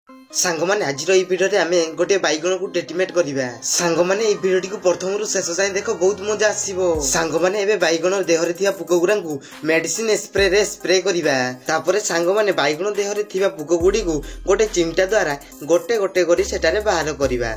सांगमाने आज भिडियो आम गोटे बैगण को ट्रीटमेंट करवा सांगमाने भिडियो को प्रथम शेष जाए देख बहुत मजा आसो सांगमाने एबे बैगण देहरे थिया पुक गुड़ा मेडिसिन स्प्रे रे स्प्रे करवा तापर सांगमाने बैगण देहरे थिया पुक गुड़ी को गोटे चिमटा द्वारा गोटे गोटे करी सेटारे बाहर करवा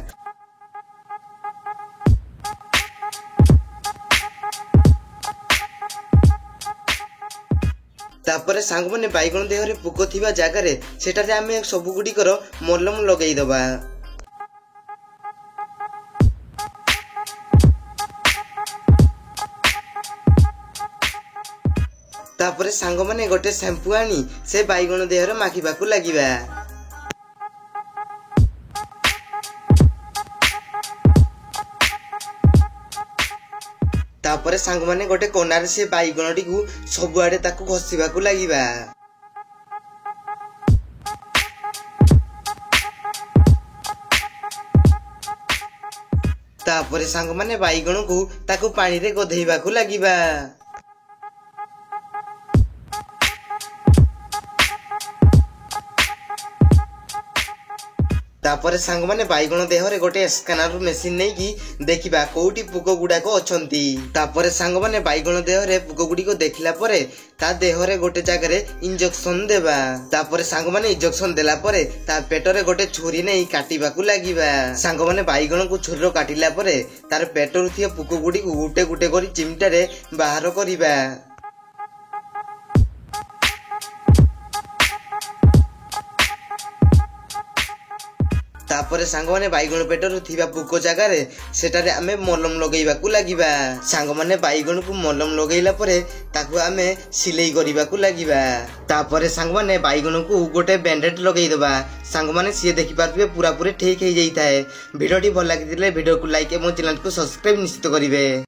तापर सांग मैंने बैगण देहरे पुक थिबा जगार सेटारे आमे सबु गुड़िकर मलम लगई दबा तापर सांग मैंने गोटे शैम्पू आनी से बैगण देहरे माखिबाकू लागिबा तापर सांग माने गोटे कोनार से बैगण टी सबुआडे ताकू घसीबाकू लागिबा तापर सांग माने बैगण को ताकू पानी रे गधेइबाकू लागिबा तापर सांग माने बैगण देहरे गोटे स्कैनर मेसिन नहीं कि देखिबा कोउटी पुक गुडा को अछंती तापर सांग माने बैगण देहरे पुक गुडी को देखला परे ता देहरे गोटे जगह रे इंजेक्शन देबा तापर सांग माने इंजेक्शन देला परे ता पेटरे गोटे छुरी नहीं काटिबाकू लागिबा सांग माने बैगण को छुरीरो काटिला परे तार पेटरु थिया पुक गुडी को गुटे गुटे करी चिमटा रे बाहर करिबा तापर सांग माने बैगण पेटर थिबा पुक जगार सेटारे आमे मलम लगेइबाकू लागिबा सांग माने बैगण को मलम लगेइला परे ताकू आमे सिलाई करिबाकू लागिबा तापर सांग माने बैगण को गोटे बैंडेड लगेइ दबा सांग माने सी देखि पारबे पूरा पूरे ठीक हे जाई थाए वीडियो टी भल लागिदिले वीडियो को लाइक एवं चैनल को सब्सक्राइब निश्चित करिवे।